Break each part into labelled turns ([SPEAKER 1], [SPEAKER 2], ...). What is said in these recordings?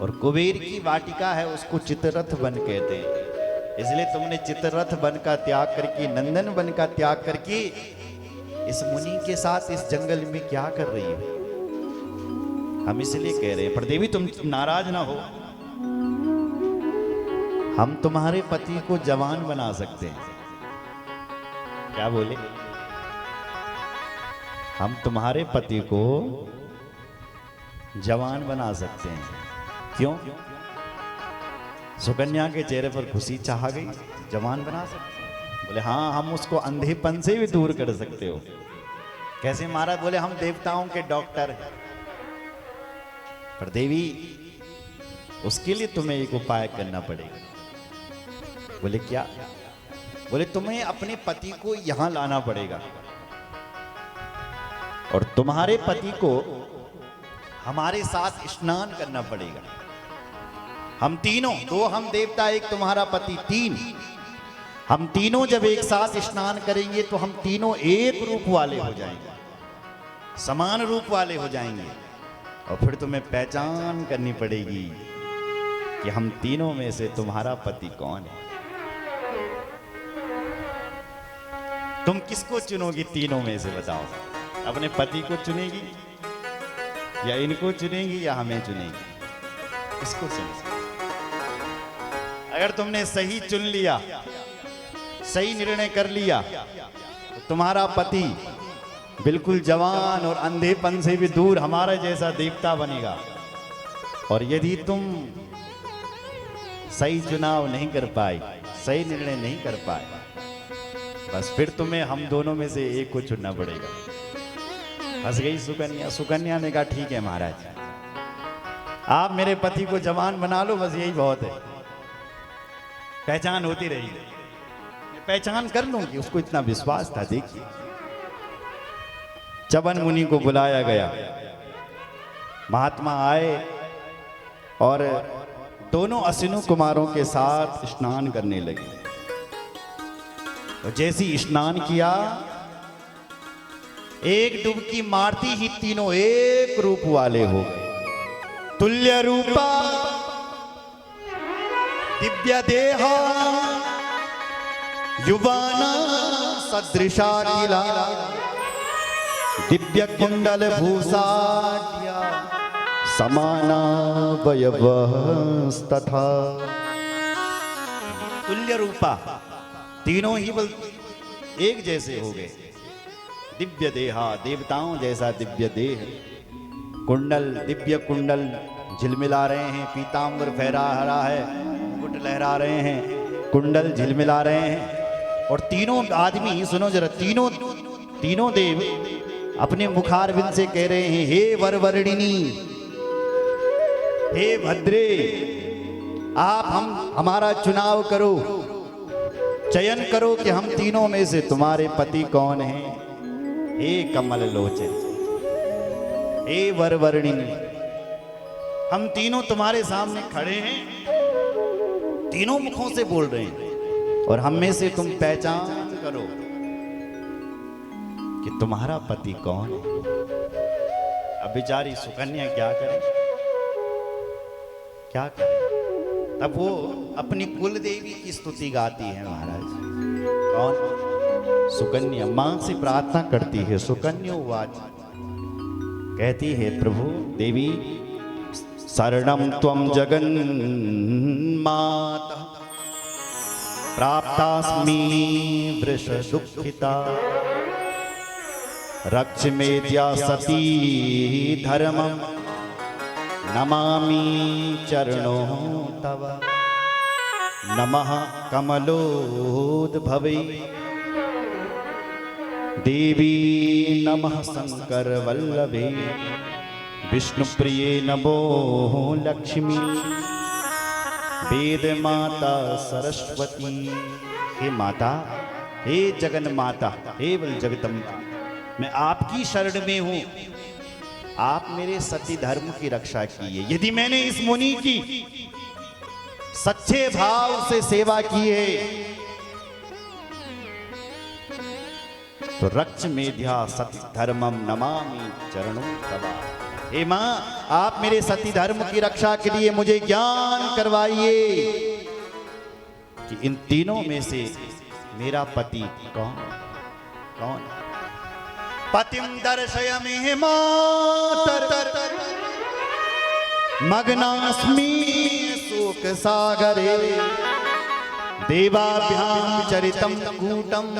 [SPEAKER 1] और कुबेर की वाटिका है उसको चित्ररथ वन कहते हैं। इसलिए तुमने चित्ररथ वन का त्याग करके, नंदन वन का त्याग करके इस मुनि के साथ इस जंगल में क्या कर रही हो? हम इसलिए कह रहे हैं, पर देवी तुम नाराज ना हो, हम तुम्हारे पति को जवान बना सकते हैं। क्या बोले? हम तुम्हारे पति को जवान बना सकते हैं। क्यों? सुकन्या के चेहरे पर खुशी छा गई, जवान बना सकते हैं। बोले हाँ, हम उसको अंधेपन से भी दूर कर सकते हो। कैसे महाराज? बोले हम देवताओं के डॉक्टर हैं। पर देवी उसके लिए तुम्हें एक उपाय करना पड़ेगा। बोले क्या? बोले तुम्हें अपने पति को यहां लाना पड़ेगा और तुम्हारे पति को हमारे साथ स्नान करना पड़ेगा। हम तीनों, दो हम देवता, एक तुम्हारा पति, तीन, हम तीनों जब एक साथ स्नान करेंगे तो हम तीनों एक रूप वाले हो जाएंगे, समान रूप वाले हो जाएंगे। और फिर तुम्हें पहचान करनी पड़ेगी कि हम तीनों में से तुम्हारा पति कौन है। तुम किसको चुनोगी तीनों में से? बताओ। अपने पति को चुनेगी या इनको चुनेगी या हमें चुनेगी? किसको चुनेगी? अगर तुमने सही चुन लिया, सही निर्णय कर लिया, तो तुम्हारा पति बिल्कुल जवान और अंधेपन से भी दूर हमारा जैसा देवता बनेगा। और यदि तुम सही चुनाव नहीं कर पाए, सही निर्णय नहीं कर पाए, बस फिर तुम्हें हम दोनों में से एक को चुनना पड़ेगा। हंस गई सुकन्या। सुकन्या ने कहा ठीक है महाराज, आप मेरे पति को जवान बना लो, बस यही बहुत है। पहचान होती रहेगी, पहचान कर लूंगी। उसको इतना विश्वास था। देखिए, च्यवन मुनि को बुलाया गया, महात्मा आए और दोनों असिनु कुमारों के साथ स्नान करने लगे। और जैसी स्नान किया, एक डुबकी मारती ही तीनों एक रूप वाले हो गए। तुल्य रूपा दिव्य देहा युवाना सदृशा किला दिव्य कुंडल भूषाढ्या समाना वयवस्तथा। तुल्य रूपा, तीनों ही बल एक जैसे हो गए। दिव्य देहा, देवताओं जैसा दिव्य देह। कुंडल, दिव्य कुंडल झिलमिला रहे हैं, पीतांबर फहरा रहा है, मुकुट लहरा रहे हैं, कुंडल झिलमिला रहे हैं। और तीनों आदमी, सुनो जरा, तीनों देव अपने मुखारविंद से कह रहे हैं, हे वरवर्णिनी, हे भद्रे, आप हमारा चुनाव करो, चयन करो कि हम तीनों में से तुम्हारे पति कौन हैं। हे कमल लोचन, हे वरवर्णिनी, हम तीनों तुम्हारे सामने खड़े हैं, तीनों मुखों से बोल रहे हैं, और हम में से तुम पहचान करो कि तुम्हारा पति कौन है। अब बेचारी सुकन्या क्या करे, क्या करे? तब वो अपनी कुल देवी की स्तुति गाती है महाराज। कौन? सुकन्या मां से प्रार्थना करती है। सुकन्या वाच कहती है, प्रभु देवी, शरणं त्वं जगन्माता प्राप्तास्मि वृष दुःखिता रक्ष मेद्या सती धर्मं नमामि चरणों तव। नमः कमलोद्भवे देवी, नमः शंकर वल्लभे विष्णुप्रिये नमो लक्ष्मी वेद माता सरस्वती। हे माता, हे जगन माता, हे बल जगदम्बा, मैं आपकी शरण में हूं। आप मेरे सती धर्म की रक्षा कीजिए। यदि मैंने इस मुनि की सच्चे भाव से सेवा की है तो रक्ष मेध्या सती धर्मम नमामि चरणों तवा। हे माँ, आप मेरे सती धर्म की रक्षा के लिए मुझे ज्ञान करवाइए कि इन तीनों में से मेरा पति कौन कौन। पतिम दर्शय मे मातर मग्नास्मि शोक सागरे देवाभ्याम चरितम कूटम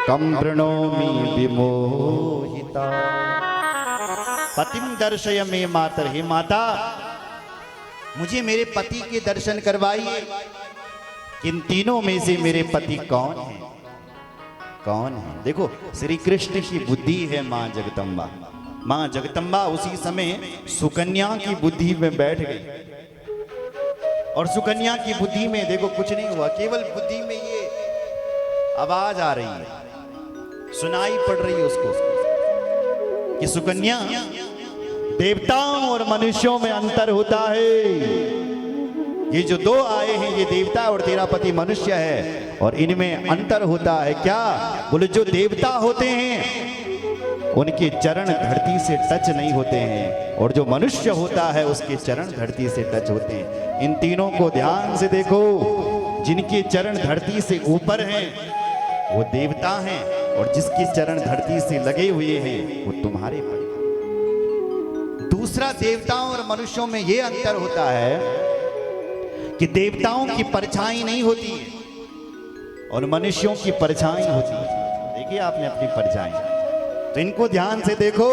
[SPEAKER 1] कम प्रणोमि विमोहिता। पतिम दर्शय मे मातर, हे माता मुझे मेरे पति के दर्शन करवाइए। इन तीनों में से मेरे पति कौन है कौन है। देखो श्री कृष्ण की बुद्धि है मां जगदम्बा। मां जगदम्बा उसी समय सुकन्या की बुद्धि में बैठ गई और सुकन्या की बुद्धि में देखो कुछ नहीं हुआ, केवल बुद्धि में ये आवाज आ रही है, सुनाई पड़ रही है उसको कि सुकन्या, देवताओं और मनुष्यों में अंतर होता है। ये जो दो आए हैं ये देवता और तेरा पति मनुष्य है और इनमें अंतर होता है। क्या बोले? जो देवता होते हैं उनके चरण धरती से टच नहीं होते हैं और जो मनुष्य होता है उसके चरण धरती से टच होते हैं। इन तीनों को ध्यान से देखो, जिनके चरण धरती से ऊपर हैं वो देवता हैं और जिसके चरण धरती से लगे हुए हैं वो तुम्हारे पति। दूसरा, देवताओं और मनुष्यों में ये अंतर होता है कि देवताओं की परछाई नहीं होती है और मनुष्यों की परछाई होती है। देखिए आपने अपनी परछाई, तो इनको ध्यान से देखो,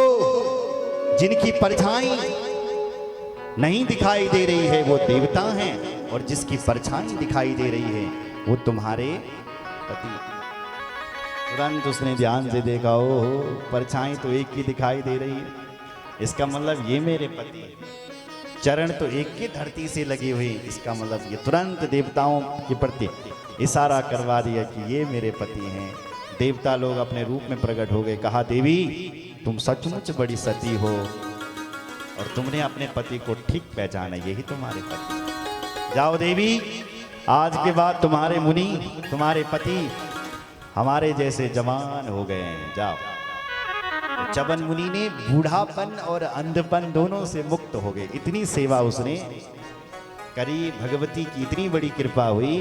[SPEAKER 1] जिनकी परछाई नहीं दिखाई दे रही है वो देवता हैं और जिसकी परछाई दिखाई दे रही है वो तुम्हारे पति। तुरंत उसने ध्यान से देखा, ओ परछाई तो एक की दिखाई दे रही है, इसका मतलब ये मेरे पति है। चरण तो एक की धरती से लगी हुई, इसका मतलब ये तुरंत देवताओं के प्रति इशारा करवा दिया कि ये मेरे पति हैं। देवता लोग अपने रूप में प्रकट हो गए। कहा, देवी तुम सचमुच बड़ी सती हो और तुमने अपने पति को ठीक पहचाना, यही तुम्हारे पति। जाओ देवी, आज के बाद तुम्हारे मुनि, तुम्हारे पति हमारे जैसे जवान हो गए हैं, जाओ। तो चवन मुनि ने बूढ़ापन और अंधपन दोनों से मुक्त हो गए। इतनी सेवा उसने करी, भगवती की इतनी बड़ी कृपा हुई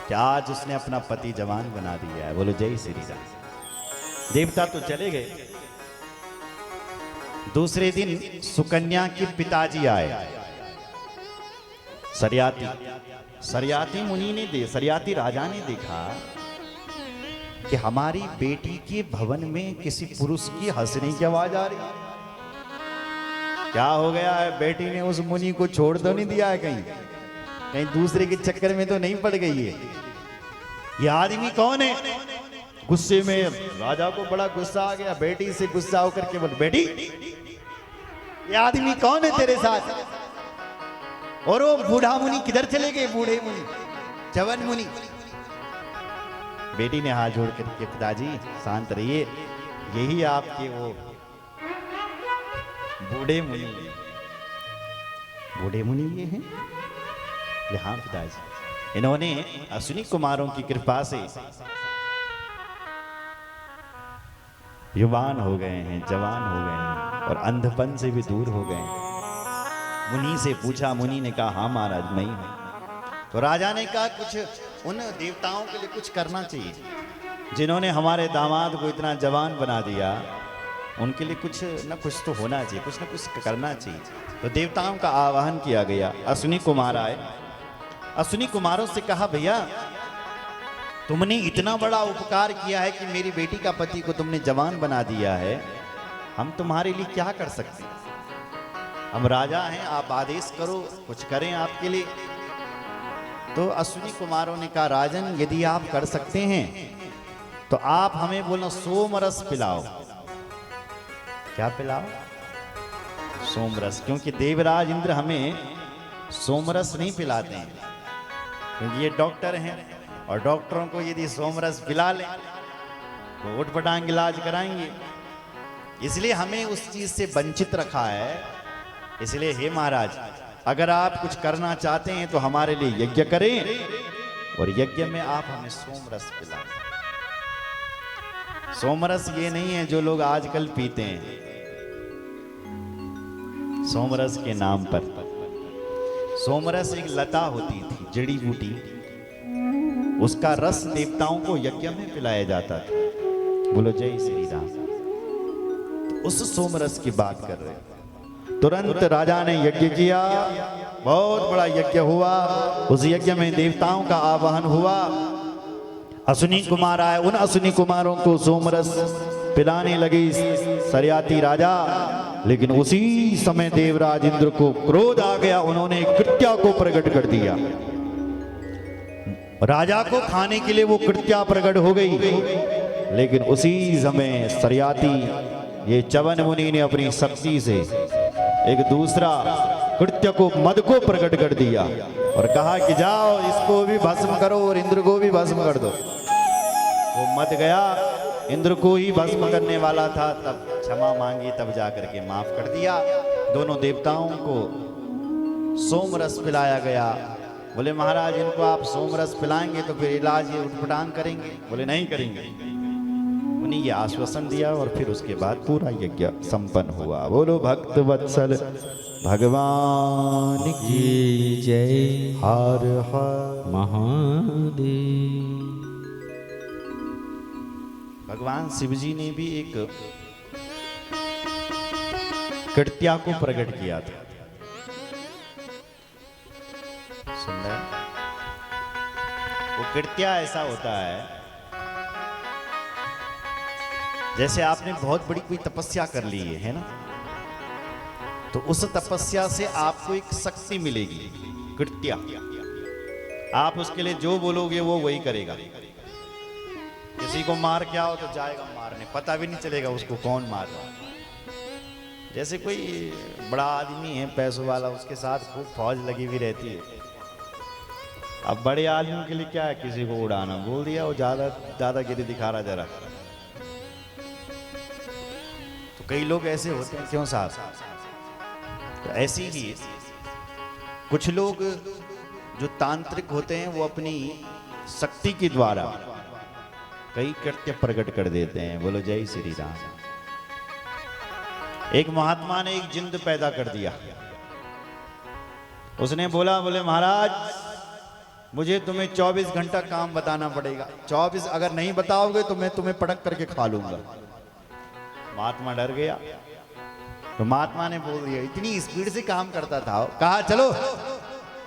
[SPEAKER 1] कि आज उसने अपना पति जवान बना दिया है। बोलो जय श्री राम। देवता तो चले गए। दूसरे दिन सुकन्या के पिताजी आए, सरियाती मुनि ने सरियाती राजा ने देखा कि हमारी बेटी के भवन में किसी पुरुष की हंसने की आवाज आ रही है। क्या हो गया है? बेटी ने उस मुनि को छोड़ तो नहीं दिया है, कहीं दूसरे के चक्कर में तो नहीं पड़ गई है। ये आदमी कौन है? गुस्से में राजा को बड़ा गुस्सा आ गया। बेटी से गुस्सा होकर के बोले, बेटी ये आदमी कौन है तेरे साथ? और वो बूढ़ा मुनि किधर चले गए? बूढ़े मुनि, चवन मुनि। बेटी ने हाथ जोड़ करके, पिताजी शांत रहिए, यही आपके वो बूढ़े मुनि। बूढ़े मुनि ये हैं? हाँ पिताजी, इन्होंने अश्विनी कुमारों की कृपा से युवान हो गए हैं, जवान हो गए हैं और अंधपन से भी दूर हो गए हैं। मुनि से पूछा, मुनि ने कहा हाँ महाराज मैं ही हूं। तो राजा ने कहा कुछ उन देवताओं के लिए कुछ करना चाहिए जिन्होंने हमारे दामाद को इतना जवान बना दिया, उनके लिए कुछ न कुछ तो होना चाहिए, कुछ न कुछ करना चाहिए। तो देवताओं का आवाहन किया गया। अश्विनी कुमार आए। अश्विनी कुमारों से कहा, भैया तुमने इतना बड़ा उपकार किया है कि मेरी बेटी का पति को तुमने जवान बना दिया है, हम तुम्हारे लिए क्या कर सकते हैं? हम राजा हैं, आप आदेश करो, कुछ करें आपके लिए। तो अश्विनी कुमारों ने कहा, राजन यदि आप कर सकते हैं तो आप हमें बोलो सोमरस पिलाओ। क्या पिलाओ? सोमरस। क्योंकि देवराज इंद्र हमें सोमरस नहीं पिलाते हैं, क्योंकि ये डॉक्टर हैं और डॉक्टरों को यदि सोमरस पिला लें तो उठपटांग इलाज कराएंगे, इसलिए हमें उस चीज से वंचित रखा है। इसलिए हे महाराज, अगर आप कुछ करना चाहते हैं तो हमारे लिए यज्ञ करें और यज्ञ में आप हमें सोमरस पिलाएं। सोमरस ये नहीं है जो लोग आजकल पीते हैं, सोमरस के नाम पर। सोमरस एक लता होती थी, जड़ी बूटी, उसका रस देवताओं को यज्ञ में पिलाया जाता था। बोलो जय श्री राम। तो उस सोमरस की बात कर रहे हैं। तुरंत राजा ने यज्ञ किया, बहुत बड़ा यज्ञ हुआ। उस यज्ञ में देवताओं का आवाहन हुआ। अश्विनी कुमार आए, उन अश्विनी कुमारों को सोमरस पिलाने लगी सरयाती राजा। लेकिन उसी समय देवराज इंद्र को क्रोध आ गया, उन्होंने कृत्या को प्रकट कर दिया। राजा को खाने के लिए वो कृत्या प्रकट हो गई। लेकिन उसी समय सरयाती ये च्यवन मुनि ने अपनी शक्ति से एक दूसरा कृत्य को, मद को प्रकट कर दिया और कहा कि जाओ इसको भी भस्म करो और इंद्र को भी भस्म कर दो। वो मद गया, इंद्र को ही भस्म करने वाला था, तब क्षमा मांगी, तब जाकर के माफ कर दिया। दोनों देवताओं को सोमरस पिलाया गया। बोले महाराज इनको आप सोमरस पिलाएंगे तो फिर इलाज ये उठपटांग करेंगे? बोले नहीं करेंगे। उन्हें ये आश्वासन दिया और फिर उसके बाद पूरा यज्ञ संपन्न हुआ। बोलो भक्त वत्सल भगवान की जय। हर हर
[SPEAKER 2] महादेव।
[SPEAKER 1] भगवान शिव जी ने भी एक कृत्या को प्रकट किया था। सुंदर वो कृत्या ऐसा होता है, जैसे आपने बहुत बड़ी कोई तपस्या कर ली है ना, तो उस तपस्या से आपको एक शक्ति मिलेगी, कृत्या। आप उसके लिए जो बोलोगे वो वही करेगा। किसी को मार के आओ तो जाएगा मारने, पता भी नहीं चलेगा उसको कौन मार रहा है। जैसे कोई बड़ा आदमी है पैसों वाला, उसके साथ खूब फौज लगी हुई रहती है। अब बड़े आदमियों के लिए क्या है, किसी को उड़ाना, बोल दिया वो दादागिरी दिखा रहा जरा। तो कई लोग ऐसे होते हैं, क्यों साहब? तो ऐसे ही कुछ लोग जो तांत्रिक होते हैं वो अपनी शक्ति के द्वारा कई कृत्य प्रकट कर देते हैं। बोलो जय श्री राम। एक महात्मा ने एक जिंद पैदा कर दिया। उसने बोला, बोले महाराज मुझे तुम्हें 24 घंटा काम बताना पड़ेगा, 24 अगर नहीं बताओगे तो मैं तुम्हें पटक करके खा लूंगा। महात्मा डर गया। तो महात्मा ने बोल दिया, इतनी स्पीड से काम करता था, कहा चलो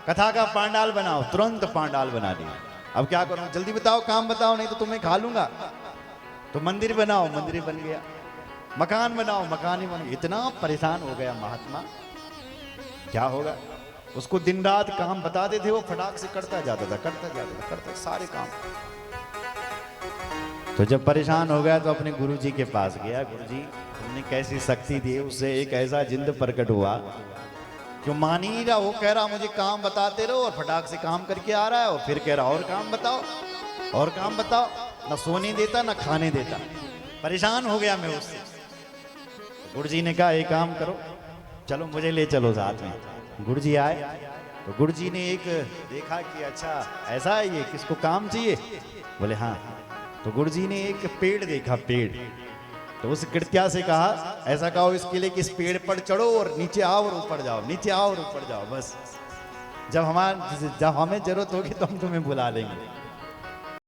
[SPEAKER 1] कथा का पांडाल बनाओ। तुरंत पांडाल बना दिया। अब क्या करूं, जल्दी बताओ, काम बताओ, नहीं तो तुम्हें खा लूंगा। तो मंदिर बनाओ, मंदिर बन गया। मकान बनाओ, मकान ही बन गया। इतना परेशान हो गया महात्मा, क्या होगा। उसको दिन रात काम बताते थे, वो फटाक से करता जाता था, करता सारे काम। तो जब परेशान हो गया तो अपने गुरुजी के पास गया। गुरुजी तुमने कैसी शक्ति दी, उससे एक ऐसा जिंद प्रकट हुआ जो मान ही नहीं रहा। वो कह रहा मुझे काम बताते रहो और फटाक से काम करके आ रहा है, और फिर कह रहा और काम बताओ, और काम बताओ। ना सोने देता ना खाने देता। परेशान हो गया मैं उससे। गुरुजी ने कहा एक काम करो, चलो मुझे ले चलो साथ में। गुरुजी आए तो गुरुजी ने एक देखा कि अच्छा ऐसा है ये, किसको काम चाहिए? बोले हाँ। तो गुरुजी ने एक पेड़ देखा, पेड़। तो उस कृत्या से कहा ऐसा कहो इसके लिए कि इस पेड़ पर चढ़ो और नीचे आओ और ऊपर जाओ, नीचे आओ और ऊपर जाओ। बस जब हमें जरूरत होगी तो हम तुम्हें बुला लेंगे।